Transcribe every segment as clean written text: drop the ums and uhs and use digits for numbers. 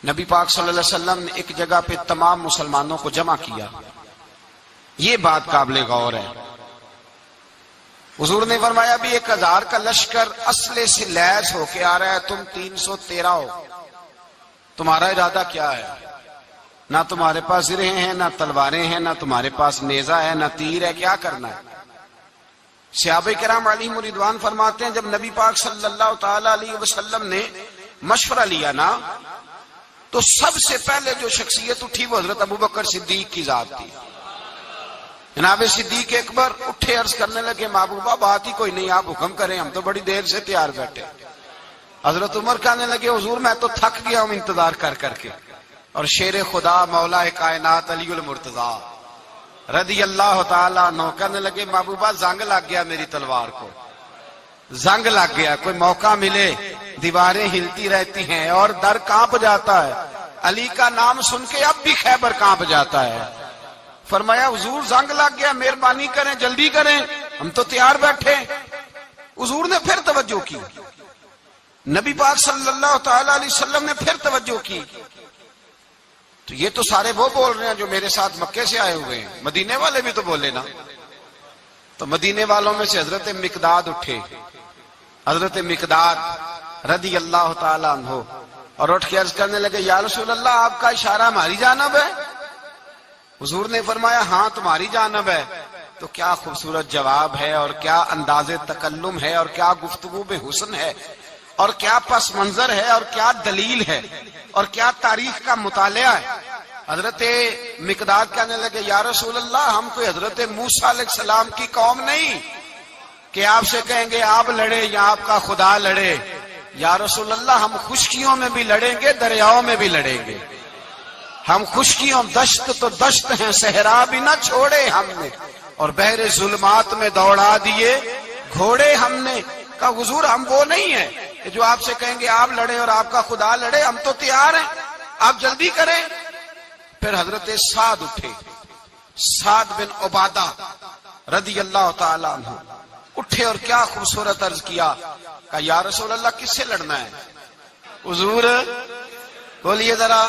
نبی پاک صلی اللہ علیہ وسلم نے ایک جگہ پہ تمام مسلمانوں کو جمع کیا. یہ بات قابل غور ہے. حضور نے فرمایا بھی 1000 کا لشکر اسلحے سے لیس ہو کے آ رہا ہے, تم 313 ہو, تمہارا ارادہ کیا ہے؟ نہ تمہارے پاس زرہیں ہیں, نہ تلواریں ہیں, نہ تمہارے پاس نیزہ ہے, نہ تیر ہے, کیا کرنا ہے؟ صحابہ کرام علیہم رضوان فرماتے ہیں جب نبی پاک صلی اللہ تعالی علیہ وسلم نے مشورہ لیا نا, تو سب سے پہلے جو شخصیت اٹھی وہ حضرت ابوبکر صدیق کی ذات تھی. جناب صدیق اکبر اٹھے, عرض کرنے لگے محبوبہ بات ہی کوئی نہیں, آپ حکم کریں, ہم تو بڑی دیر سے تیار بیٹھے. حضرت عمر کہنے لگے حضور میں تو تھک گیا ہوں انتظار کر کر کے. اور شیر خدا مولا کائنات علی المرتضیٰ رضی اللہ تعالیٰ عنہ کہنے لگے محبوبہ زنگ لگ گیا میری تلوار کو, زنگ لگ گیا, کوئی موقع ملے دیواریں ہلتی رہتی ہیں اور در کانپ جاتا ہے. علی کا نام سن کے اب بھی خیبر کانپ جاتا ہے. فرمایا حضور زنگ لگ گیا, مہربانی کریں, جلدی کریں, ہم تو تیار بیٹھے. حضور نے پھر توجہ کی, نبی پاک صلی اللہ تعالی علیہ وسلم نے پھر توجہ کی. تو یہ تو سارے وہ بول رہے ہیں جو میرے ساتھ مکے سے آئے ہوئے ہیں, مدینے والے بھی تو بولے نا. تو مدینے والوں میں سے حضرت مقداد اٹھے, حضرت مقداد رضی اللہ تعالی عنہ, اور اٹھ کے عرض کرنے لگے یا رسول اللہ آپ کا اشارہ ہماری جانب ہے؟ حضور نے فرمایا ہاں تمہاری جانب ہے. تو کیا خوبصورت جواب ہے, اور کیا انداز تکلم ہے, اور کیا گفتگو میں حسن ہے, اور کیا پس منظر ہے, اور کیا دلیل ہے, اور کیا تاریخ کا مطالعہ ہے. حضرت مقداد کہنے لگے یا رسول اللہ ہم کوئی حضرت موسیٰ علیہ السلام کی قوم نہیں کہ آپ سے کہیں گے آپ لڑے یا آپ کا خدا لڑے. یا رسول اللہ ہم خشکیوں میں بھی لڑیں گے, دریاؤں میں بھی لڑیں گے. ہم خشکیوں, دشت تو دشت ہیں, صحرا بھی نہ چھوڑے ہم نے, اور بحر ظلمات میں دوڑا دیے گھوڑے ہم نے. کہا حضور ہم وہ نہیں ہیں کہ جو آپ سے کہیں گے آپ لڑیں اور آپ کا خدا لڑے, ہم تو تیار ہیں, آپ جلدی کریں. پھر حضرت سعد اٹھے, سعد بن عبادہ رضی اللہ تعالی عنہ اٹھے اور کیا خوبصورت عرض کیا, کہا یا رسول اللہ کس سے لڑنا ہے؟ حضور بولیے ذرا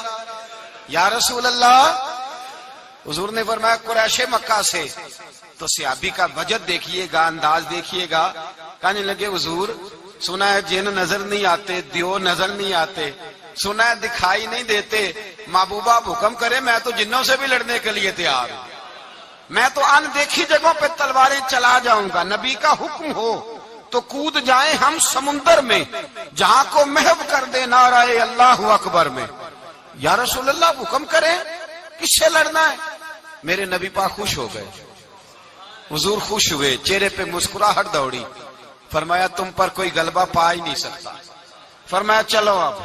یا رسول اللہ. حضور نے فرمایا قریش مکہ سے. تو صحابی کا وجد دیکھیے گا, انداز دیکھیے گا. کہنے لگے حضور سنا ہے جن نظر نہیں آتے, دیو نظر نہیں آتے, سنا ہے دکھائی نہیں دیتے. محبوبہ حکم کرے, میں تو جنوں سے بھی لڑنے کے لیے تیار ہوں, میں تو ان دیکھی جگہوں پہ تلواریں چلا جاؤں گا. نبی کا حکم ہو تو کود جائیں ہم سمندر میں, جہاں کو محو کر دے نعرہ اللہ اکبر میں. یا رسول اللہ حکم کریں کس سے لڑنا ہے؟ میرے نبی پاک خوش ہو گئے, حضور خوش ہوئے, چہرے پہ مسکراہٹ دوڑی. فرمایا تم پر کوئی غلبہ پا ہی نہیں سکتا. فرمایا چلو اب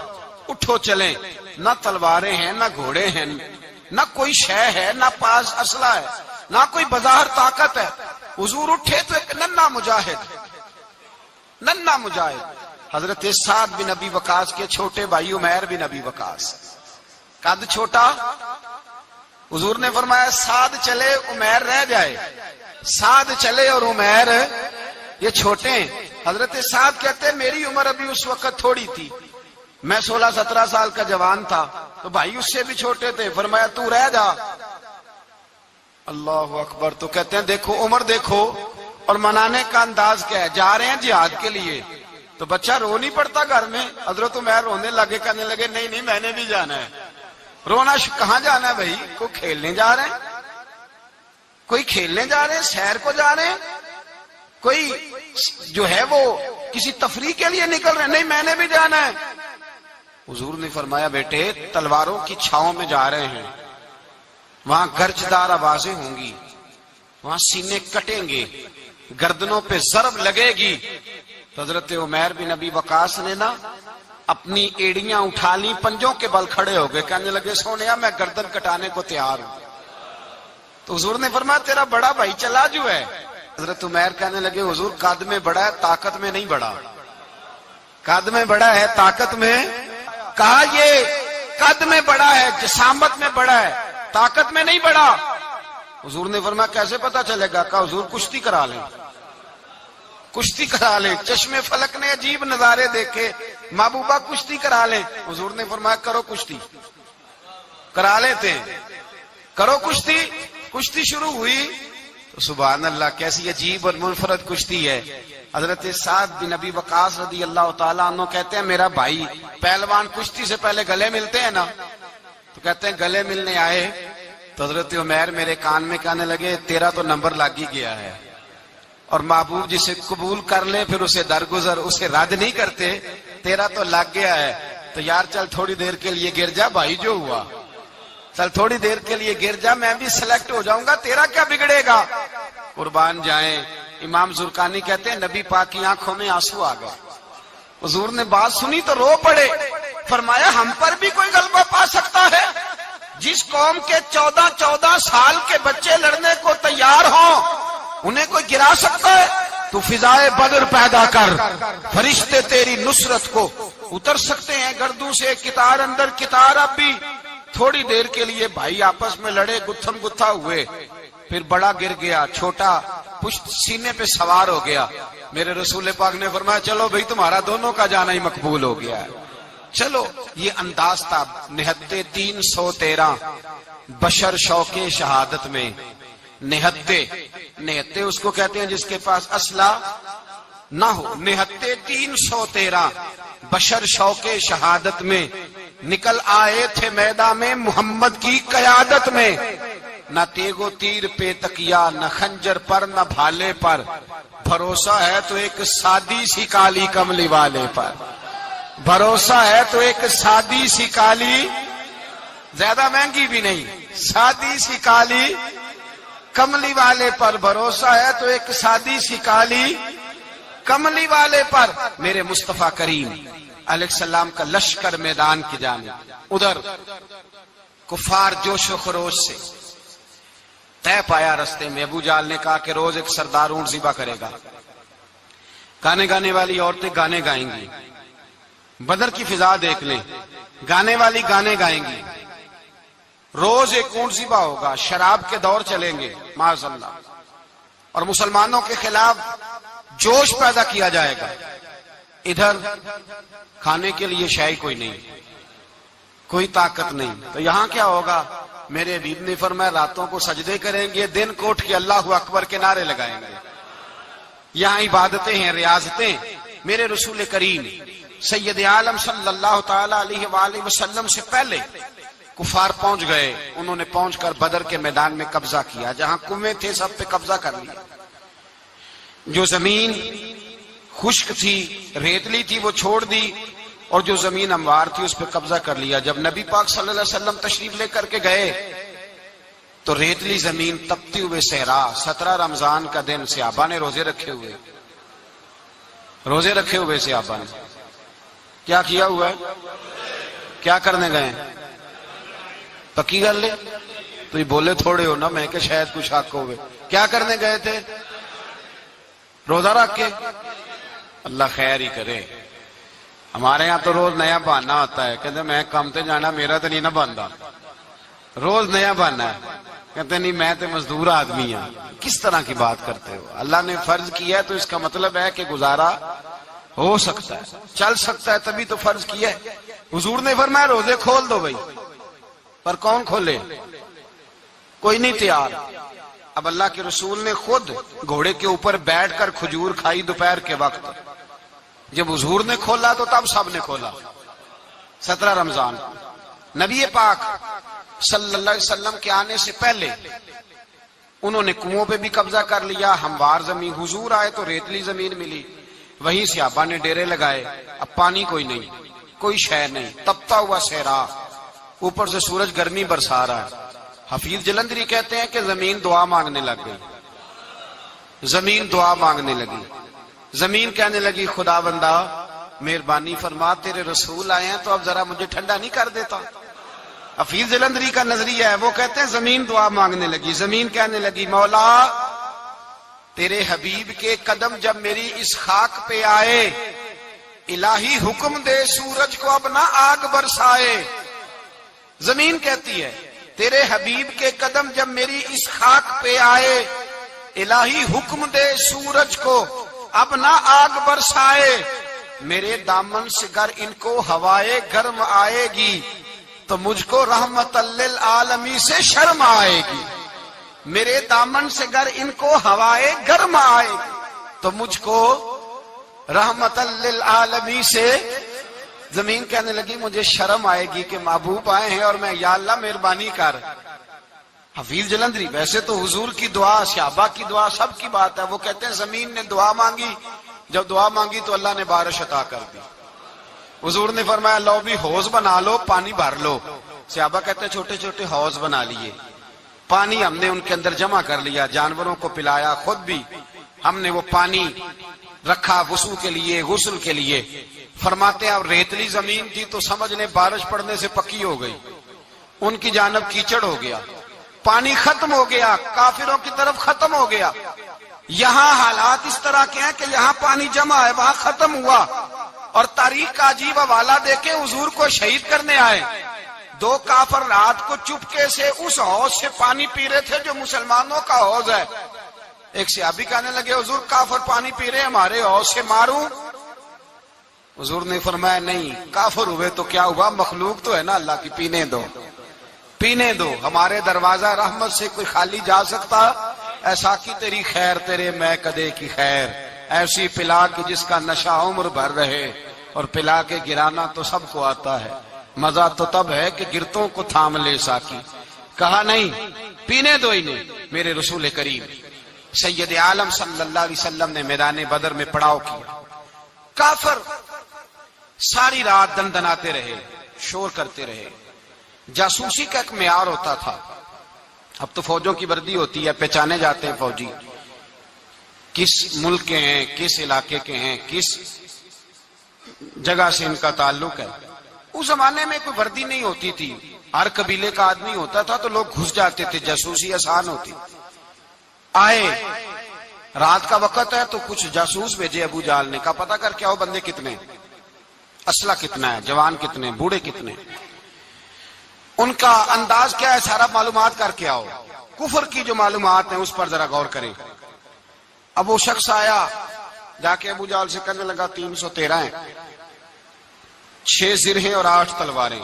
اٹھو چلیں. نہ تلواریں ہیں, نہ گھوڑے ہیں, نہ کوئی شے ہے, نہ پاس اسلحہ ہے, نہ کوئی بظاہر طاقت ہے. حضور اٹھے تو ایک ننھا مجاہد حضرت سعد بن ابی وقاص کے چھوٹے بھائی عمیر بن ابی وقاص, قد چھوٹا. حضور نے فرمایا سعد چلے عمیر رہ جائے, سعد چلے اور عمیر یہ چھوٹے ہیں. حضرت سعد کہتے میری عمر ابھی اس وقت تھوڑی تھی, میں 16-17 سال کا جوان تھا, تو بھائی اس سے بھی چھوٹے تھے. فرمایا تو رہ جا. اللہ اکبر. تو کہتے ہیں دیکھو عمر دیکھو, اور منانے کا انداز کیا ہے, جا رہے ہیں جہاد کے لیے. تو بچہ رو نہیں پڑتا گھر میں. حضرت عمیر رونے لگے, کہنے لگے نہیں میں نے بھی جانا ہے. رونا کہاں جانا ہے بھائی؟ کوئی کھیلنے جا رہے ہیں, کوئی کھیلنے جا رہے ہیں, سیر کو جا رہے ہیں, کوئی جو ہے وہ کسی تفریح کے لیے نکل رہے ہیں. نہیں میں نے بھی جانا ہے. حضور نے فرمایا بیٹے تلواروں کی چھاؤں میں جا رہے ہیں, وہاں گرجدار آوازیں ہوں گی, وہاں سینے کٹیں گے, گردنوں پہ ضرب لگے گی. تو حضرت عمیر بن ابی وقاص نے نا اپنی ایڑیاں اٹھا لی, پنجوں کے بل کھڑے ہو گئے, کہنے لگے سونیا میں گردن کٹانے کو تیار ہوں. تو حضور نے فرمایا تیرا بڑا بھائی چلا جو ہے. حضرت عمیر کہنے لگے حضور قد میں بڑا ہے, طاقت میں نہیں بڑا. قد میں بڑا ہے, طاقت میں. کہا یہ قد میں بڑا ہے, جسامت میں بڑا ہے, طاقت میں نہیں بڑا. حضور نے فرمایا کیسے پتا چلے گا؟ کہا حضور کشتی کرا لیں. کشتی کرا لیں. چشمے فلک نے عجیب نظارے دیکھے, محبوبہ کشتی کرا لیں. حضور نے فرمایا کرو کشتی. کرا لیتے ہیں, کرو کشتی. کشتی شروع ہوئی تو سبحان اللہ کیسی عجیب اور منفرد کشتی ہے. حضرت سعد بن ابی وقاص رضی اللہ تعالیٰ عنہ کہتے ہیں میرا بھائی پہلوان کشتی سے پہلے گلے ملتے ہیں نا, تو کہتے ہیں گلے ملنے آئے تو حضرت عمیر میرے کان میں کہنے لگے تیرا تو نمبر لگ ہی گیا ہے, اور محبوب جسے قبول کر لے پھر اسے درگزر اسے رد نہیں کرتے, تیرا تو لگ گیا ہے. تو یار چل تھوڑی دیر کے لیے گر جا بھائی, جو ہوا چل تھوڑی دیر کے لیے گر جا, میں بھی سلیکٹ ہو جاؤں گا, تیرا کیا بگڑے گا. قربان جائیں. امام زرقانی کہتے ہیں نبی پاک کی آنکھوں میں آنسو آ گئے. حضور نے بات سنی تو رو پڑے. فرمایا ہم پر بھی کوئی غلبہ پا سکتا ہے؟ جس قوم کے 14 سال کے بچے لڑنے کو تیار ہوں انہیں کوئی گرا سکتا ہے؟ تو فضائے بدر پیدا کر, فرشتے تیری نصرت کو اتر سکتے ہیں گردوں سے کتار اندر کتار. اب بھی تھوڑی دیر کے لیے بھائی آپس میں لڑے, گتھم گتھا ہوئے, پھر بڑا گر گیا, چھوٹا پشت سینے پہ سوار ہو گیا. میرے رسول پاک نے فرمایا چلو بھائی تمہارا دونوں کا جانا ہی مقبول ہو گیا ہے. چلو یہ انداز تھا. نہتے 313 بشر شوق شہادت میں. نہتے اس کو کہتے ہیں جس کے پاس اسلحہ نہ ہو. نہتے 313 بشر شوق شہادت میں نکل آئے تھے میدان میں محمد کی قیادت میں. نہ تیگ و تیر پہ تکیا, نہ خنجر پر نہ بھالے پر, بھروسہ ہے تو ایک سادی سی کالی کملی والے پر. بھروسہ ہے تو ایک سادی سی کالی, زیادہ مہنگی بھی نہیں, سادی سی کالی کملی والے پر. بھروسہ ہے تو ایک سادی سی کالی کملی والے پر. میرے مصطفیٰ کریم علیہ السلام کا لشکر میدان کی جانب, ادھر کفار جوش و خروش سے طے پایا رستے میں. ابو جال نے کہا کہ روز ایک سردار اونٹ ذبح کرے گا, گانے گانے والی عورتیں گانے گائیں گی. بدر کی فضا دیکھ لیں, گانے والی گانے گائیں گی, روز ایک اونٹ ذبح ہوگا, شراب کے دور چلیں گے معاذ اللہ, اور مسلمانوں کے خلاف جوش پیدا کیا جائے گا. ادھر کھانے کے لیے شے کوئی نہیں, کوئی طاقت نہیں. تو یہاں کیا ہوگا؟ میرے حبیب نے فرمایا راتوں کو سجدے کریں گے, دن کو اٹھ کے اللہ اکبر کے نعرے لگائیں گے. یہاں عبادتیں ہیں, ریاضتیں. میرے رسول کریم سید عالم صلی اللہ تعالی علیہ وآلہ وسلم سے پہلے کفار پہنچ گئے. انہوں نے پہنچ کر بدر کے میدان میں قبضہ کیا. جہاں کنویں تھے سب پہ قبضہ کر لیا. جو زمین خشک تھی, ریتلی تھی, وہ چھوڑ دی, اور جو زمین ہموار تھی اس پہ قبضہ کر لیا. جب نبی پاک صلی اللہ علیہ وسلم تشریف لے کر کے گئے تو ریتلی زمین, تپتی ہوئے صحرا. 17 رمضان کا دن, صحابہ نے روزے رکھے ہوئے صحابہ نے کیا کیا ہوا ہے؟ کیا کرنے گئے؟ پکی گل لے تو یہ بولے تھوڑے ہو نا, میں کہ شاید کچھ حق ہوئے. کیا کرنے گئے تھے؟ روزہ رکھ کے. اللہ خیر ہی کرے. ہمارے یہاں تو روز نیا بہانہ ہوتا ہے, کہتے میں کام تے جانا, میرا تو نہیں نہ بنتا, روز نیا بہانہ ہے. کہتے نہیں میں تو مزدور آدمی ہوں. کس طرح کی بات کرتے ہو؟ اللہ نے فرض کیا ہے تو اس کا مطلب ہے کہ گزارا ہو سکتا ہے, چل سکتا ہے, تبھی تو فرض کیا ہے. حضور نے فرمایا روزے کھول دو بھائی, پر کون کھولے؟ کوئی نہیں تیار. اب اللہ کے رسول نے خود گھوڑے کے اوپر بیٹھ کر کھجور کھائی دوپہر کے وقت. جب حضور نے کھولا تو تب سب نے کھولا. 17 رمضان. نبی پاک صلی اللہ علیہ وسلم کے آنے سے پہلے انہوں نے کنووں پہ بھی قبضہ کر لیا, ہموار زمین. حضور آئے تو ریتلی زمین ملی, وہیں صحابہ نے ڈیرے لگائے. اب پانی کوئی نہیں, کوئی شے نہیں, تپتا ہوا صحرا, اوپر سے سورج گرمی برسا رہا ہے. حفیظ جلندری کہتے ہیں کہ زمین دعا مانگنے لگ گئی. زمین دعا مانگنے لگی. زمین کہنے لگی خدا بندہ مہربانی فرما, تیرے رسول آئے ہیں تو اب ذرا مجھے ٹھنڈا نہیں کر دیتا. حفیظ جلندری کا نظریہ ہے, وہ کہتے ہیں زمین دعا مانگنے لگی. زمین کہنے لگی مولا تیرے حبیب کے قدم جب میری اس خاک پہ آئے, الہی حکم دے سورج کو اب نہ آگ برسائے. زمین کہتی ہے تیرے حبیب کے قدم جب میری اس خاک پہ آئے, الہی حکم دے سورج کو اب نہ آگ برسائے، میرے دامن سے گر ان کو ہوائے گرم آئے گی تو مجھ کو رحمت للعالمین سے شرم آئے گی۔ میرے دامن سے گر ان کو ہوائے گرم آئے گی تو مجھ کو رحمت للعالمین سے زمین کہنے لگی مجھے شرم آئے گی کہ محبوب آئے ہیں اور میں یا اللہ مہربانی کر۔ حفیظ جلندری، ویسے تو حضور کی دعا، صحابہ کی دعا سب کی بات ہے، وہ کہتے ہیں زمین نے دعا مانگی، جب دعا مانگی تو اللہ نے بارش عطا کر دی۔ حضور نے فرمایا لو بھی حوض بنا لو، پانی بھر لو۔ صحابہ کہتے ہیں چھوٹے چھوٹے حوض بنا لیے، پانی ہم نے ان کے اندر جمع کر لیا، جانوروں کو پلایا، خود بھی ہم نے وہ پانی رکھا وضو کے لیے، غسل کے لیے۔ فرماتے ہیں اب ریتلی زمین تھی تو سمجھ لیں بارش پڑنے سے پکی ہو گئی، ان کی جانب کیچڑ ہو گیا، پانی ختم ہو گیا، کافروں کی طرف ختم ہو گیا۔ یہاں حالات اس طرح کے ہیں کہ یہاں پانی جمع ہے، وہاں ختم ہوا، اور تاریخ کا عجیب حوالہ دیکھیں، حضور کو شہید کرنے آئے دو کافر رات کو چپکے سے اس حوض سے پانی پی رہے تھے جو مسلمانوں کا حوض ہے۔ ایک صحابی کہنے لگے حضور کافر پانی پی رہے ہمارے حوض سے، ماروں؟ حضور نے فرمایا نہیں، کافر ہوئے تو کیا ہوا، مخلوق تو ہے نا اللہ کی، پینے دو پینے دو، ہمارے دروازہ رحمت سے کوئی خالی جا سکتا؟ ایسا کی تیری خیر تیرے میں کدے کی خیر، ایسی پلا کہ جس کا نشہ عمر بھر رہے، اور پلا کے گرانا تو سب کو آتا ہے، مزہ تو تب ہے کہ گرتوں کو تھام لے ساکی۔ کہا نہیں، پینے دو انہیں۔ میرے رسول کریم سید عالم صلی اللہ علیہ وسلم نے میدان بدر میں پڑاؤ کیا، کافر ساری رات دندناتے رہے، شور کرتے رہے۔ جاسوسی کا ایک معیار ہوتا تھا، اب تو فوجوں کی وردی ہوتی ہے، پہچانے جاتے ہیں فوجی کس ملک کے ہیں، کس علاقے کے ہیں، کس جگہ سے ان کا تعلق ہے۔ اس زمانے میں کوئی وردی نہیں ہوتی تھی، ہر قبیلے کا آدمی ہوتا تھا تو لوگ گھس جاتے تھے، جاسوسی آسان ہوتی۔ آئے رات کا وقت ہے تو کچھ جاسوس بھیجے ابو جہل نے، کہا پتہ کر کے آؤ بندے کتنے، اسلحہ کتنا ہے، جوان کتنے، بوڑھے کتنے، ان کا انداز کیا ہے، سارا معلومات کر کے آؤ۔ کفر کی جو معلومات ہیں اس پر ذرا غور کریں۔ اب وہ شخص آیا، جا کے ابو جہل سے کہنے لگا 313 ہیں، 6 زرہیں اور 8 تلواریں،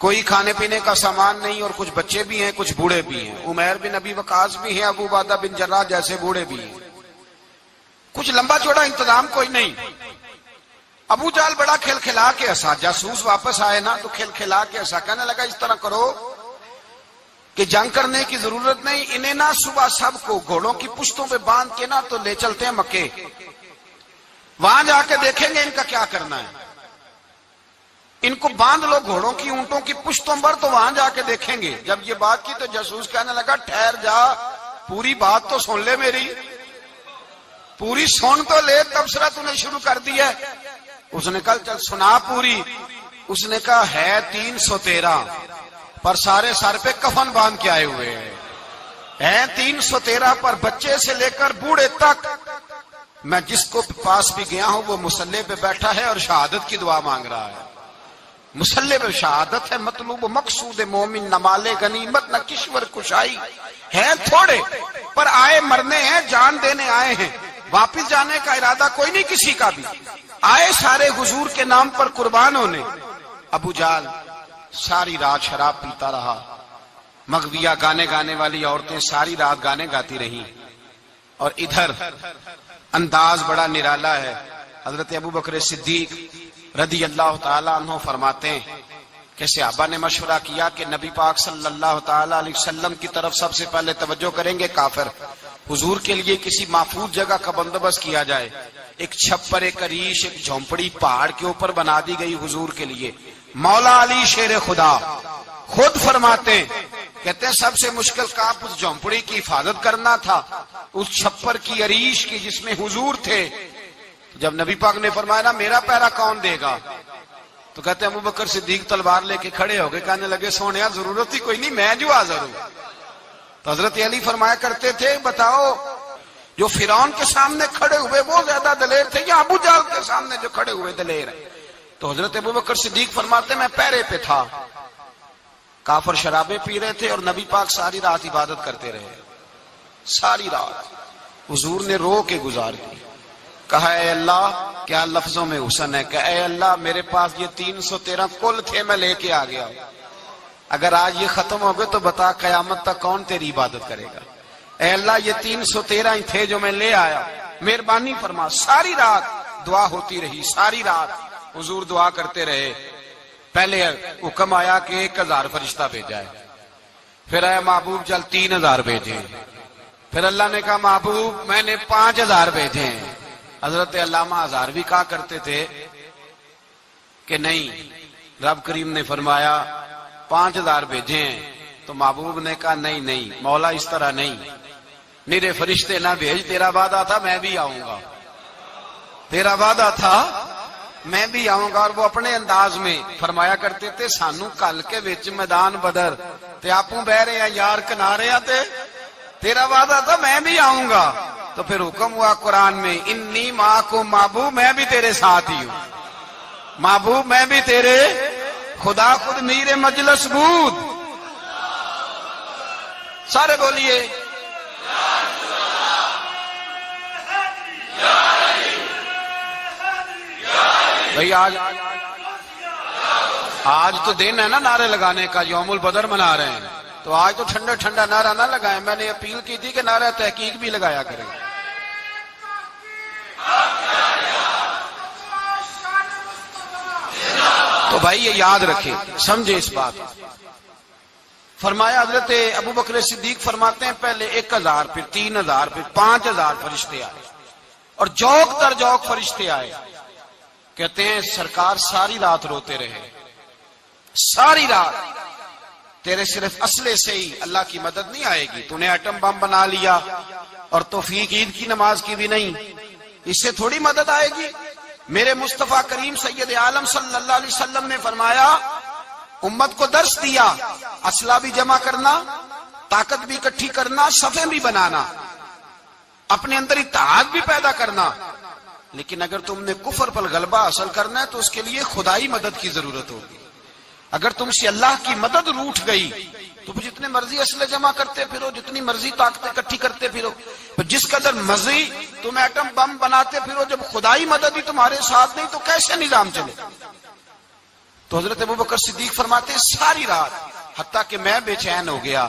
کوئی کھانے پینے کا سامان نہیں، اور کچھ بچے بھی ہیں، کچھ بوڑھے بھی ہیں، عمیر بن ابی وقاص بھی ہیں، ابو عبیدہ بن جراح جیسے بوڑھے بھی ہیں، کچھ لمبا چوڑا انتظام کوئی نہیں۔ ابو جہل بڑا کھل کھلا کے ہنسا، جاسوس واپس آئے نا تو کھل کھلا کے ہنسا، کہنے لگا اس طرح کرو کہ جنگ کرنے کی ضرورت نہیں، انہیں نا صبح سب کو گھوڑوں کی پشتوں پہ باندھ کے نا تو لے چلتے ہیں مکے، وہاں جا کے دیکھیں گے ان کا کیا کرنا ہے، ان کو باندھ لو گھوڑوں کی اونٹوں کی پشتوں پر، تو وہاں جا کے دیکھیں گے۔ جب یہ بات کی تو جاسوس کہنے لگا ٹھہر جا، پوری بات تو سن لے، میری پوری سن تو لے، تبصرہ تو نے شروع کر دی ہے۔ اس نے کہا چل سنا پوری۔ اس نے کہا ہے 313 پر سارے سر پہ کفن باندھ کے آئے ہوئے ہیں 313 پر بچے سے لے کر بوڑھے تک، میں جس کو پاس بھی گیا ہوں وہ مسلح پہ بیٹھا ہے اور شہادت کی دعا مانگ رہا ہے۔ مسلح پہ شہادت ہے مطلوب مقصود مومن، نہ مال غنیمت نہ کشور کشائی، ہے تھوڑے پر آئے مرنے ہیں، جان دینے آئے ہیں، واپس جانے کا ارادہ کوئی نہیں کسی کا بھی، آئے سارے حضور کے نام پر قربان ہونے۔ ابو جہل ساری رات شراب پیتا رہا، مغویہ گانے گانے والی عورتیں ساری رات گانے گاتی رہیں، اور ادھر انداز بڑا نرالا ہے۔ حضرت ابو بکر صدیق رضی اللہ تعالیٰ عنہ فرماتے ہیں کہ صحابہ نے مشورہ کیا کہ نبی پاک صلی اللہ تعالیٰ علیہ وسلم کی طرف سب سے پہلے توجہ کریں گے کافر، حضور کے لیے کسی محفوظ جگہ کا بندوبست کیا جائے، ایک چھپر، ایک عریش، ایک جھونپڑی پہاڑ کے اوپر بنا دی گئی حضور کے لیے۔ مولا علی شیر خدا خود فرماتے ہیں، کہتے ہیں سب سے مشکل کام اس جھونپڑی کی حفاظت کرنا تھا، اس چھپر کی، عریش کی جس میں حضور تھے۔ جب نبی پاک نے فرمایا نا میرا پہرا کون دے گا، تو کہتے ہیں ابو بکر صدیق تلوار لے کے کھڑے ہو گئے، کہنے لگے سونیا ضرورت ہی کوئی نہیں، میں جو حاضر ہوں۔ تو حضرت علی فرمایا کرتے تھے بتاؤ جو فرعون کے سامنے کھڑے ہوئے وہ زیادہ دلیر تھے یا ابو جہل کے سامنے جو کھڑے ہوئے دلیر ہیں؟ تو حضرت ابو بکر صدیق فرماتے میں پہرے پہ تھا، کافر شرابیں پی رہے تھے اور نبی پاک ساری رات عبادت کرتے رہے، ساری رات حضور نے رو کے گزار دی. کہا اے اللہ، کیا لفظوں میں حسن ہے کہ اے اللہ میرے پاس یہ 313 کل تھے، میں لے کے آ گیا ہوں. اگر آج یہ ختم ہو گئے تو بتا قیامت تک کون تیری عبادت کرے گا. اے اللہ یہ 313 ہی تھے جو میں لے آیا، مہربانی فرما. ساری رات دعا ہوتی رہی، ساری رات حضور دعا کرتے رہے. پہلے حکم آیا کہ 1000 فرشتہ بھیجا ہے. پھر اے محبوب چل 3000 بھیجے. پھر اللہ نے کہا محبوب میں نے 5000 بھیجے ہیں. حضرت علامہ ہزاروی کہا کرتے تھے کہ نہیں، رب کریم نے فرمایا 5000 بھیجے ہیں. تو محبوب نے کہا نہیں مولا اس طرح نہیں، میرے فرشتے نہ بھیج، تیرا وعدہ تھا میں بھی آؤں گا، تیرا وعدہ تھا میں بھی آؤں گا. اور وہ اپنے انداز میں فرمایا کرتے تھے سانو کل کے وچ میدان بدر تے آپوں بہ رہے ہیں یار کنارے تے تیرا وعدہ تھا میں بھی آؤں گا. تو پھر حکم ہوا قرآن میں انی معکم، محبوب میں بھی تیرے ساتھ ہی ہوں، محبوب میں بھی تیرے. خدا خود میر مجلس بود. سارے بولیے بھئی. آج تو دن ہے نا نعرے لگانے کا، یوم البدر منا رہے ہیں، تو آج تو ٹھنڈا ٹھنڈا نعرہ نہ لگائیں. میں نے اپیل کی تھی کہ نعرہ تحقیق بھی لگایا کریں. تو بھائی یہ یاد رکھیں، سمجھے اس بات. فرمایا حضرت ابو بکر صدیق فرماتے ہیں پہلے 1000 پھر 3000 پھر 5000 فرشتے آئے اور جوک در جوک فرشتے آئے. کہتے ہیں سرکار ساری رات روتے رہے، ساری رات. تیرے صرف اسلحے سے ہی اللہ کی مدد نہیں آئے گی. تو نے ایٹم بم بنا لیا اور توفیق عید کی نماز کی بھی نہیں، اس سے تھوڑی مدد آئے گی. میرے مصطفیٰ کریم سید عالم صلی اللہ علیہ وسلم نے فرمایا، امت کو درس دیا اسلحہ بھی جمع کرنا، طاقت بھی اکٹھی کرنا، صفیں بھی بنانا، اپنے اندر اتحاد بھی پیدا کرنا. لیکن اگر تم نے کفر پر غلبہ حاصل کرنا ہے تو اس کے لیے خدائی مدد کی ضرورت ہوگی. اگر تم سے اللہ کی مدد روٹ گئی تو جتنے مرضی اسلحے جمع کرتے پھرو، جتنی مرضی طاقتیں اکٹھی کرتے پھرو، جس قدر مرضی تم ایٹم بم بناتے پھرو، جب خدائی مدد ہی تمہارے ساتھ نہیں تو کیسے نظام چلے. تو حضرت ابوبکر صدیق فرماتے ہیں ساری رات، حتیٰ کہ میں بے چین ہو گیا.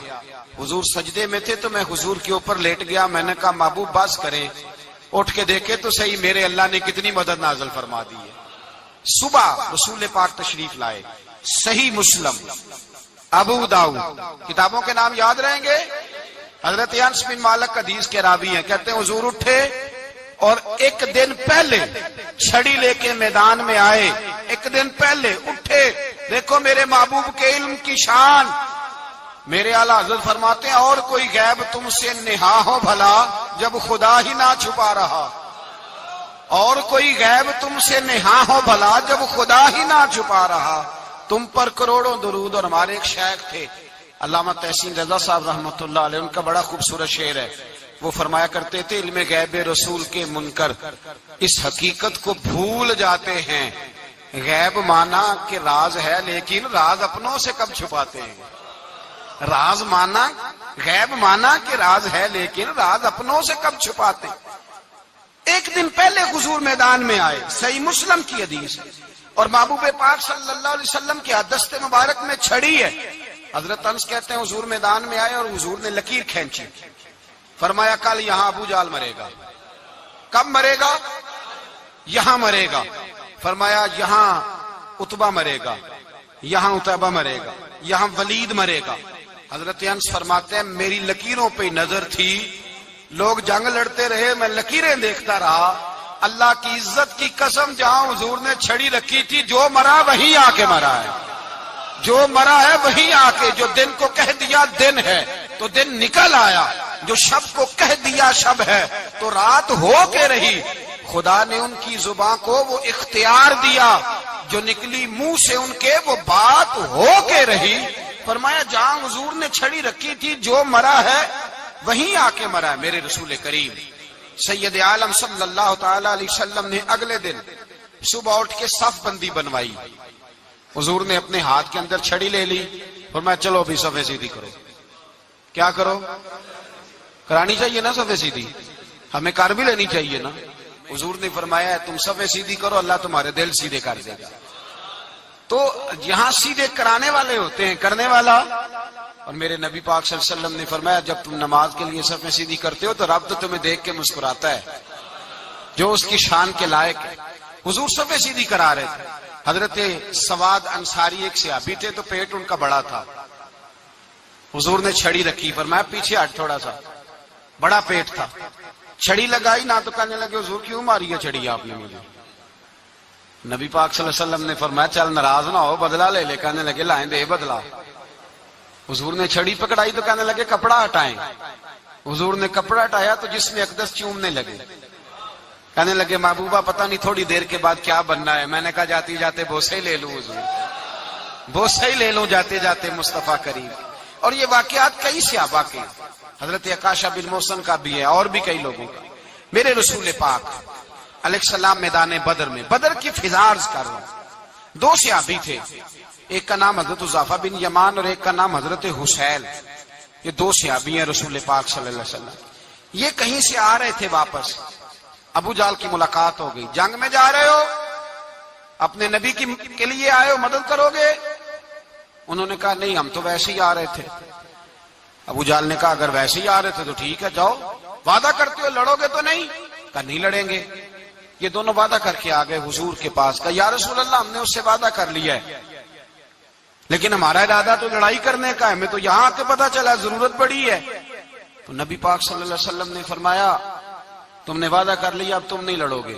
حضور سجدے میں تھے تو میں حضور کے اوپر لیٹ گیا. میں نے کہا محبوب بس کریں، اٹھ کے دیکھے تو صحیح میرے اللہ نے کتنی مدد نازل فرما دی ہے. صبح رسول پاک تشریف لائے. صحیح مسلم، ابو داؤد، کتابوں کے نام یاد رہیں گے. حضرت انس بن مالک حدیث کے راوی ہیں، کہتے ہیں حضور اٹھے اور ایک دن پہلے چھڑی لے کے میدان میں آئے. ایک دن پہلے اٹھے. دیکھو میرے محبوب کے علم کی شان. میرے اعلیٰ حضرت فرماتے ہیں اور کوئی غیب تم سے نہا ہو بھلا جب خدا ہی نہ چھپا رہا. اور کوئی غیب تم سے نہا ہو بھلا جب خدا ہی نہ چھپا رہا. تم پر کروڑوں درود. اور ہمارے ایک شیخ تھے علامہ تحسین رضا صاحب رحمۃ اللہ علیہ، ان کا بڑا خوبصورت شعر ہے. وہ فرمایا کرتے تھے علم غیب رسول کے منکر اس حقیقت کو بھول جاتے ہیں. غیب مانا کہ راز ہے لیکن راز اپنوں سے کب چھپاتے ہیں. راز مانا، غیب مانا کہ راز ہے لیکن راز اپنوں سے کب چھپاتے. ایک دن پہلے حضور میدان میں آئے. صحیح مسلم کی حدیث. اور محبوب پاک صلی اللہ علیہ وسلم کے دست مبارک میں چھڑی ہے. حضرت انس کہتے ہیں حضور میدان میں آئے اور حضور نے لکیر کھینچی. فرمایا کل یہاں ابو جال مرے گا. کب مرے گا؟ یہاں مرے گا. فرمایا یہاں عتبہ مرے گا، یہاں عتبہ مرے گا، یہاں ولید مرے گا. حضرت انس فرماتے ہیں میری لکیروں پہ نظر تھی، لوگ جنگ لڑتے رہے، میں لکیریں دیکھتا رہا. اللہ کی عزت کی قسم جہاں حضور نے چھڑی رکھی تھی جو مرا وہی آ کے مرا ہے، جو مرا ہے وہی آ کے. جو دن کو کہہ دیا دن ہے تو دن نکل آیا، جو شب کو کہہ دیا شب ہے تو رات ہو کے رہی. خدا نے ان کی زبان کو وہ اختیار دیا، جو نکلی منہ سے ان کے وہ بات ہو کے رہی. فرمایا جہاں حضور نے چھڑی رکھی تھی جو مرا ہے وہیں آ کے مرا ہے میرے رسول کریم. سید عالم صلی اللہ تعالی علیہ وسلم نے اگلے دن صبح اٹھ کے صف بندی بنوائی. حضور نے اپنے ہاتھ کے اندر چھڑی لے لی. فرمایا چلو ابھی صفیں سیدھی کرو. کیا کرو؟ کرانی چاہیے نا صفیں سیدھی. ہمیں کر بھی لینی چاہیے نا. حضور نے فرمایا ہے تم صفیں سیدھی کرو اللہ تمہارے دل سیدھے کر دے گا. تو یہاں سیدھے کرانے والے ہوتے ہیں, کرنے والا. اور میرے نبی پاک صلی اللہ علیہ وسلم نے فرمایا جب تم نماز کے لیے صفیں سیدھی کرتے ہو تو رب تو تمہیں دیکھ کے مسکراتا ہے جو اس کی شان کے لائق ہے. حضور صفیں سیدھی کرا رہے تھے. حضرت سواد انصاری ایک صحابی تھے تو پیٹ ان کا بڑا تھا. حضور نے چھڑی رکھی, فرمایا پیچھے ہٹ تھوڑا سا, بڑا پیٹ تھا. چھڑی لگائی نہ تو کہنے لگے حضور کیوں ماری ہے چھڑی آپ نے مجھے. نبی پاک صلی اللہ علیہ وسلم نے فرمایا چل ناراض نہ ہو بدلہ لے لے. کہنے لگے لائیں دے بدلہ. حضور نے چھڑی پکڑائی تو کہنے لگے کپڑا ہٹائیں. حضور نے کپڑا ہٹایا تو جس میں اقدس چومنے لگے. کہنے لگے محبوبہ پتہ نہیں تھوڑی دیر کے بعد کیا بننا ہے. میں نے کہا جاتی جاتے بوسے لے لوں حضور, بوسے لے لوں جاتے جاتے مصطفیٰ کریم. اور یہ واقعات کئی صحابہ کے, حضرت عکاشہ بن محصن کا بھی ہے اور بھی کئی لوگوں کا. میرے رسول پاک علیہ السلام میدان بدر میں, بدر کی فضا عرض کر رہا ہوں, دو صحابی تھے. ایک کا نام حضرت حذیفہ بن یمان اور ایک کا نام حضرت حسیل. یہ دو صحابی ہیں رسول پاک صلی اللہ علیہ وسلم. یہ کہیں سے آ رہے تھے واپس, ابو جہل کی ملاقات ہو گئی. جنگ میں جا رہے ہو, اپنے نبی کے لیے آئے ہو, مدد کرو گے؟ انہوں نے کہا نہیں ہم تو ویسے ہی آ رہے تھے. ابو جہل نے کہا اگر ویسے ہی آ رہے تھے تو ٹھیک ہے جاؤ, وعدہ کرتے ہو لڑو گے تو نہیں؟ کہا نہیں لڑیں گے. یہ دونوں وعدہ کر کے آ گئے حضور کے پاس. کہا یا رسول اللہ ہم نے اس سے وعدہ کر لیا ہے لیکن ہمارا ارادہ تو لڑائی کرنے کا ہے, ہمیں تو یہاں آ کے پتا چلا ضرورت پڑی ہے. تو نبی پاک صلی اللہ علیہ وسلم نے فرمایا تم نے وعدہ کر لیا اب تم نہیں لڑو گے.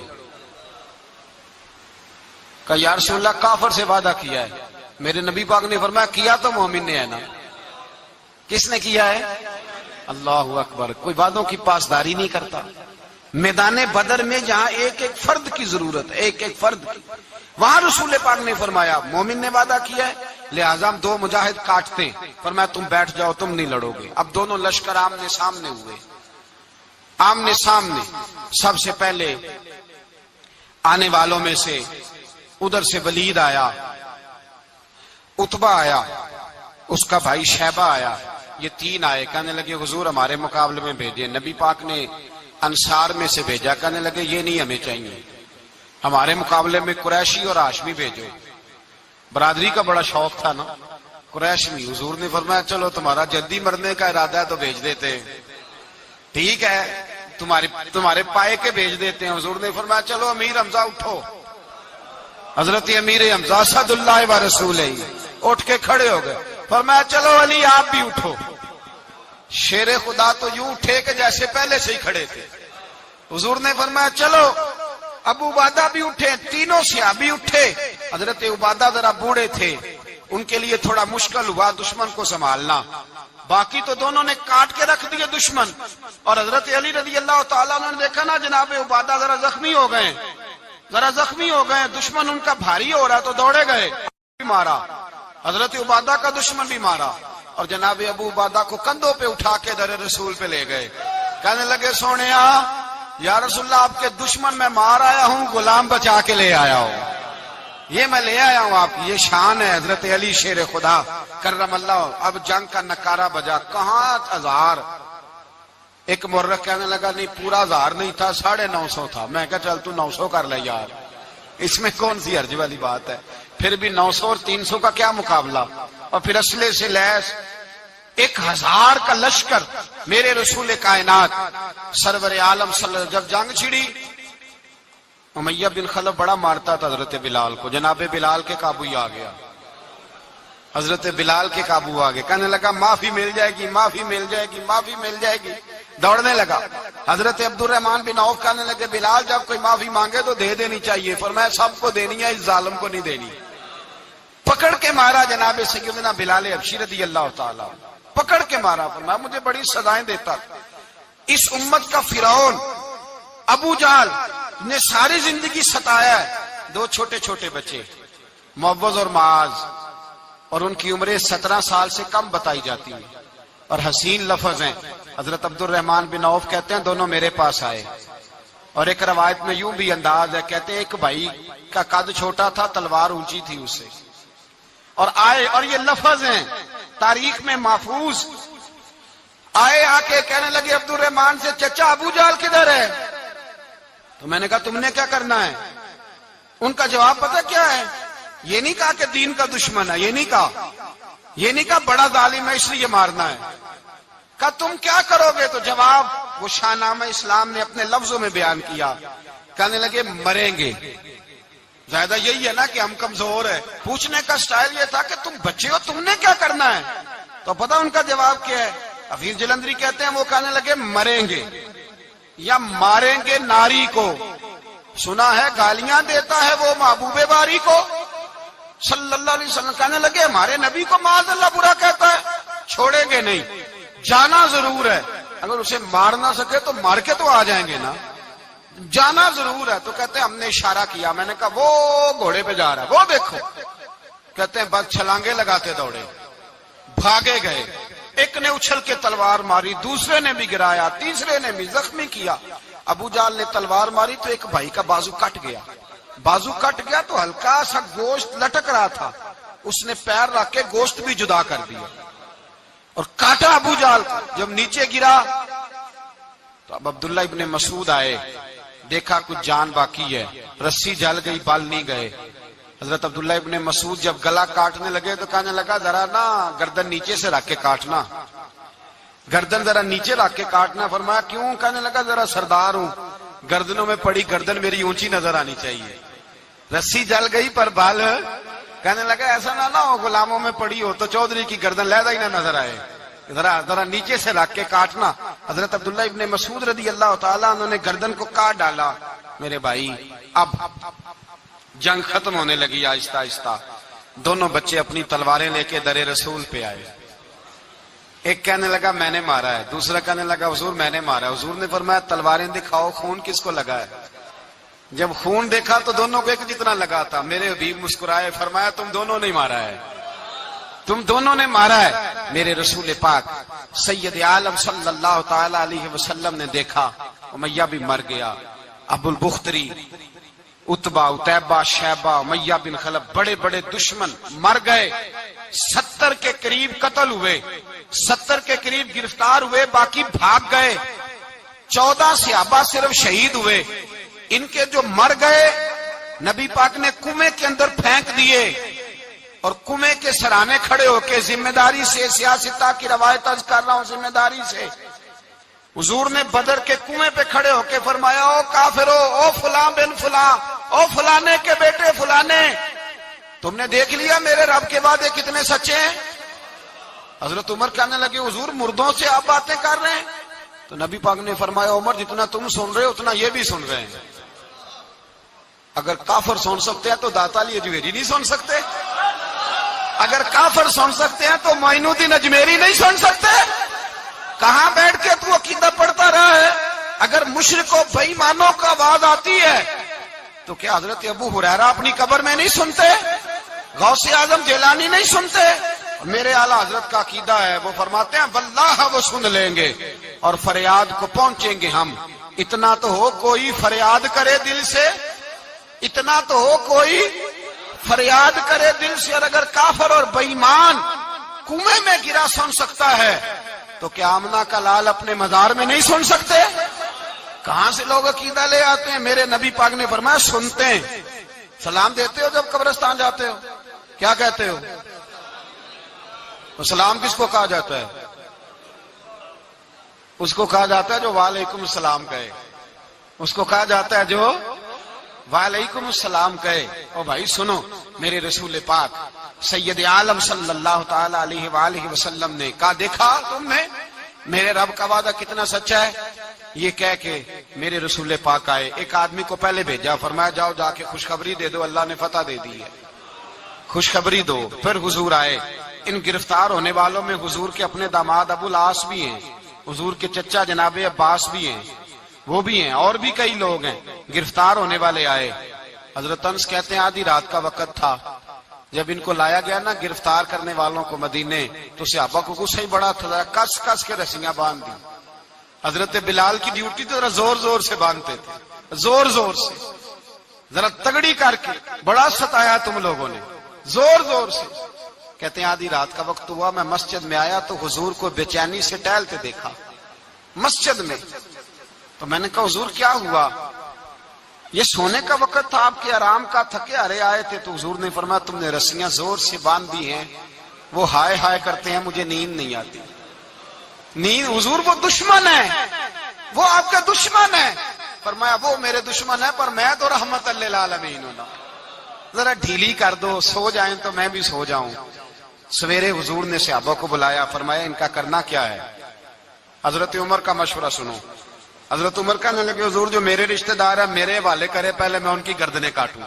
کہا یا رسول اللہ کافر سے وعدہ کیا ہے. میرے نبی پاک نے فرمایا کیا تو مومن نے ہے نا. کس نے کیا ہے؟ اللہ اکبر. کوئی وعدوں کی پاسداری نہیں کرتا. میدان بدر میں جہاں ایک ایک فرد کی ضرورت ہے, ایک ایک فرد کی, وہاں رسول پاک نے فرمایا مومن نے وعدہ کیا ہے لہذا ہم دو مجاہد کاٹتے ہیں. فرمایا تم بیٹھ جاؤ تم نہیں لڑو گے. اب دونوں لشکر آمنے سامنے ہوئے, آمنے سامنے. سب سے پہلے آنے والوں میں سے ادھر سے ولید آیا, عتبہ آیا, اس کا بھائی شیبہ آیا. یہ تین آئے. کہنے لگے حضور ہمارے مقابلے میں بھیجے. نبی پاک نے انصار میں سے بھیجا. کہنے لگے یہ نہیں ہمیں چاہیے, ہمارے مقابلے میں قریشی اور ہاشمی بھیجو. برادری کا بڑا شوق تھا نا قریش میں. حضور نے فرمایا چلو تمہارا جلدی مرنے کا ارادہ ہے تو بھیج دیتے ہیں, ٹھیک ہے تمہارے پائے کے بھیج دیتے ہیں. حضور نے فرمایا چلو امیر حمزہ اٹھو. حضرت امیر حمزہ اسد اللہ و رسولہ اٹھ کے کھڑے ہو گئے. فرمایا چلو علی آپ بھی اٹھو. شیر خدا تو یوں اٹھے کہ جیسے پہلے سے ہی کھڑے تھے. حضور نے فرمایا چلو. ابو عبادہ بھی اٹھے, تینوں صحابی اٹھے. حضرت عبادہ ذرا بوڑھے تھے, ان کے لیے تھوڑا مشکل ہوا دشمن کو سنبھالنا. باقی تو دونوں نے کاٹ کے رکھ دیے دشمن. اور حضرت علی رضی اللہ تعالیٰ نے دیکھا نا جناب عبادہ ذرا زخمی ہو گئے, ذرا زخمی ہو گئے, دشمن ان کا بھاری ہو رہا تو دوڑے گئے, مارا. حضرت عبادہ کا دشمن بھی مارا اور جناب ابو عبادہ کو کندھوں پہ اٹھا کے در رسول پہ لے گئے. کہنے لگے سونیا یا رسول اللہ آپ کے دشمن میں مار آیا ہوں, غلام بچا کے لے آیا ہوں. یہ میں لے آیا ہوں آپ کی, یہ شان ہے حضرت علی شیر خدا کرم اللہ. اب جنگ کا نکارہ بجا. کہاں 1000. ایک مرخ کہنے لگا نہیں پورا 1000 نہیں تھا, 950 تھا. میں کہا چل تو 900 کر لے یار, اس میں کون سی حرج والی بات ہے. پھر بھی 900 اور 300 کا کیا مقابلہ. اور پھر اسلحے سے لیس 1000 کا لشکر. میرے رسول کائنات سرور عالم صلی اللہ علیہ وسلم جب جنگ چھڑی, امیہ بن خلف بڑا مارتا تھا حضرت بلال کو. جناب بلال کے قابو ہی آ گیا, حضرت بلال کے قابو آ گئے. کہنے لگا معافی مل جائے گی, معافی مل جائے گی, معافی مل جائے گی. دوڑنے لگا. حضرت عبد الرحمن بن عوف کہنے لگے بلال جب کوئی معافی مانگے تو دے دینی چاہیے. فرمایا سب کو دینی ہے, اس ظالم کو نہیں دینی. پکڑ کے مارا جناب سیدنا بلال حبشی رضی اللہ تعالی, پکڑ کے مارا. فرمایا مجھے بڑی سزائیں دیتا. اس امت کا فرعون ابو جہل نے ساری زندگی ستایا ہے. 2 چھوٹے چھوٹے بچے معوذ اور معاذ, اور ان کی عمریں 17 سال سے کم بتائی جاتی ہیں اور حسین لفظ ہیں. حضرت عبد الرحمن بن عوف کہتے ہیں دونوں میرے پاس آئے, اور ایک روایت میں یوں بھی انداز ہے, کہتے ہیں ایک بھائی کا قد چھوٹا تھا, تلوار اونچی تھی اس سے, اور آئے. اور یہ لفظ ہیں تاریخ میں محفوظ. آئے آکے کہنے لگے عبد الرحمان سے چچا ابو جہل کدھر ہے؟ تو میں نے کہا تم نے کیا کرنا ہے؟ ان کا جواب پتہ کیا ہے؟ یہ نہیں کہا کہ دین کا دشمن ہے، یہ نہیں کہا بڑا ظالم ہے اس لیے مارنا ہے، کہا تم کیا کرو گے؟ تو جواب وہ شاہ نامہ اسلام نے اپنے لفظوں میں بیان کیا، کہنے لگے مریں گے۔ زیادہ یہی ہے نا کہ ہم کمزور ہیں، پوچھنے کا سٹائل یہ تھا کہ تم بچے ہو، تم نے کیا کرنا ہے؟ تو پتہ ان کا جواب کیا ہے؟ حفیظ جلندری کہتے ہیں وہ کہنے لگے مریں گے یا ماریں گے ناری کو۔ سنا ہے گالیاں دیتا ہے وہ محبوب باری کو صلی اللہ علیہ وسلم، کہنے لگے ہمارے نبی کو معاذ اللہ برا کہتا ہے، چھوڑیں گے نہیں، جانا ضرور ہے، اگر اسے مار نہ سکے تو مار کے تو آ جائیں گے نا، جانا ضرور ہے۔ تو کہتے ہیں ہم نے اشارہ کیا، میں نے کہا وہ گھوڑے پہ جا رہا ہے وہ دیکھو، کہتے ہیں بس چھلانگے لگاتے دوڑے، بھاگے گئے، ایک نے اچھل کے تلوار ماری، دوسرے نے بھی گرایا، تیسرے نے بھی زخمی کیا۔ ابو جہل نے تلوار ماری تو ایک بھائی کا بازو کٹ گیا، تو ہلکا سا گوشت لٹک رہا تھا، اس نے پیر رکھ کے گوشت بھی جدا کر دیا اور کاٹا ابو جہل کو۔ جب نیچے گرا تو اب عبداللہ ابن مسعود آئے، دیکھا کچھ جان باقی ہے، رسی جل گئی، بال نہیں گئے۔ حضرت عبداللہ ابن مسعود جب گلا کاٹنے لگے تو کہنے لگا ذرا نا گردن نیچے سے رکھ کے کاٹنا، گردن ذرا نیچے رکھ کے کاٹنا۔ فرمایا کیوں؟ کہنے لگا ذرا سردار ہوں، گردنوں میں پڑی گردن میری اونچی نظر آنی چاہیے، رسی جل گئی پر بال، کہنے لگا ایسا نہ ہو غلاموں میں پڑی ہو تو چودھری کی گردن لہذا ہی نہ نظر آئے، ذرا نیچے سے رکھ کے کاٹنا۔ حضرت عبداللہ ابن مسعود رضی اللہ تعالیٰ انہوں نے گردن کو کاٹ ڈالا۔ میرے بھائی اب جنگ ختم ہونے لگی آہستہ آہستہ، دونوں بچے اپنی تلواریں لے کے در رسول پہ آئے، ایک کہنے لگا میں نے مارا ہے، دوسرا کہنے لگا حضور میں نے مارا ہے۔ حضور نے فرمایا تلواریں دکھاؤ، خون کس کو لگا ہے؟ جب خون دیکھا تو دونوں کو ایک جتنا لگا تھا۔ میرے حبیب مسکرائے، فرمایا تم دونوں نے مارا ہے، تم دونوں نے مارا ہے۔ میرے رسول پاک سید عالم صلی اللہ تعالی علیہ وسلم نے دیکھا امیہ بھی مر گیا، ابو البختری، اتبا، اتیبہ، شیبہ، امیہ بن خلف، بڑے بڑے دشمن مر گئے، 70 کے قریب قتل ہوئے، 70 کے قریب گرفتار ہوئے، باقی بھاگ گئے، 14 صحابہ صرف شہید ہوئے۔ ان کے جو مر گئے نبی پاک نے کنویں کے اندر پھینک دیے، اور کنویں کے سرانے کھڑے ہو کے ذمہ داری سے، سیاستہ کی روایت عرض کر رہا ہوں ذمہ داری سے، حضور نے بدر کے کنویں پہ کھڑے ہو کے فرمایا او کافرو، او فلاں بن فلاں، او فلانے کے بیٹے فلانے، تم نے دیکھ لیا میرے رب کے وعدے کتنے سچے ہیں؟ حضرت عمر کہنے لگے حضور مردوں سے آپ باتیں کر رہے ہیں؟ تو نبی پاک نے فرمایا عمر جتنا تم سن رہے ہو اتنا یہ بھی سن رہے ہیں، اگر کافر سن سکتے ہیں تو داتا علی اجمیری نہیں سن سکتے، اگر کافر سن سکتے ہیں تو معین الدین اجمیری نہیں سن سکتے؟ کہاں بیٹھ کے تو عقیدہ پڑھتا رہا ہے؟ اگر مشرکوں بے ایمانوں کا آواز آتی ہے تو کیا حضرت ابو ہریرہ اپنی قبر میں نہیں سنتے؟ غوث اعظم جیلانی نہیں سنتے؟ میرے اعلیٰ حضرت کا عقیدہ ہے، وہ فرماتے ہیں واللہ وہ سن لیں گے اور فریاد کو پہنچیں گے ہم۔ اتنا تو ہو کوئی فریاد کرے دل سے، اتنا تو ہو کوئی فریاد کرے دل سے، اور اگر کافر اور بے ایمان کنویں میں گرا سن سکتا ہے تو کیا آمنہ کا لال اپنے مزار میں نہیں سن سکتے؟ کہاں سے لوگ عقیدہ لے آتے ہیں؟ میرے نبی پاک نے فرمایا سنتے ہیں۔ سلام دیتے ہو جب قبرستان جاتے ہو؟ کیا کہتے ہو؟ سلام کس کو کہا جاتا ہے؟ اس کو کہا جاتا ہے جو وعلیکم السلام کہے، اس کو کہا جاتا ہے جو وعلیکم السلام کہے۔ او بھائی سنو، میرے رسول پاک سید عالم صلی اللہ تعالی علیہ وآلہ وسلم نے کہا دیکھا تم نے میرے رب کا وعدہ کتنا سچا ہے؟ یہ کہہ کے میرے رسول پاک آئے، ایک آدمی کو پہلے بھیجا، فرمایا جاؤ جا کے خوشخبری دے دو، اللہ نے فتح دے دی ہے، خوشخبری دو۔ پھر حضور آئے، ان گرفتار ہونے والوں میں حضور کے اپنے داماد ابو العاص بھی ہیں، حضور کے چچا جناب عباس بھی ہیں، وہ بھی ہیں، اور بھی کئی لوگ ہیں گرفتار ہونے والے آئے۔ حضرت انس کہتے ہیں آدھی رات کا وقت تھا، جب ان کو لایا گیا نا گرفتار کرنے والوں کو مدینے، تو صحابہ کو غصہ ہی بڑا تھا، کس کس کے رسیاں باندھ دی۔ حضرت بلال کی ڈیوٹی تو ذرا زور زور سے باندھتے تھے، زور زور سے، ذرا تگڑی کر کے، بڑا ستایا تم لوگوں نے، زور زور سے۔ کہتے ہیں آدھی رات کا وقت ہوا، میں مسجد میں آیا تو حضور کو بے چینی سے ٹہلتے دیکھا مسجد میں. تو میں نے کہا حضور کیا ہوا؟ یہ سونے کا وقت تھا، آپ کے آرام کا، تھکے ہارے آئے تھے. تو حضور نے فرمایا تم نے رسیاں زور سے باندھ دی ہیں، وہ ہائے ہائے کرتے ہیں، مجھے نیند نہیں آتی. نیند حضور وہ دشمن ہے، وہ آپ کا دشمن ہے. فرمایا وہ میرے دشمن ہے پر میں تو رحمت للعالمین ہوں، ذرا ڈھیلی کر دو، سو جائیں تو میں بھی سو جاؤں. سویرے حضور نے صحابہ کو بلایا، فرمایا ان کا کرنا کیا ہے؟ حضرت عمر کا مشورہ سنو. حضرت عمر کہنے لگے حضور جو میرے رشتہ دار ہیں میرے حوالے کرے، پہلے میں ان کی گردنیں کاٹوں.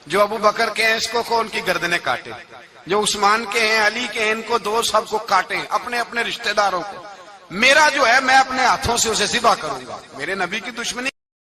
جو ابو بکر کے ہیں اس کو ان کی گردنیں کاٹے، جو عثمان کے ہیں علی کے ہیں ان کو دو، سب کو کاٹیں، اپنے اپنے رشتہ داروں کو. میرا جو ہے میں اپنے ہاتھوں سے اسے ذبح کروں گا. میرے نبی کی دشمنی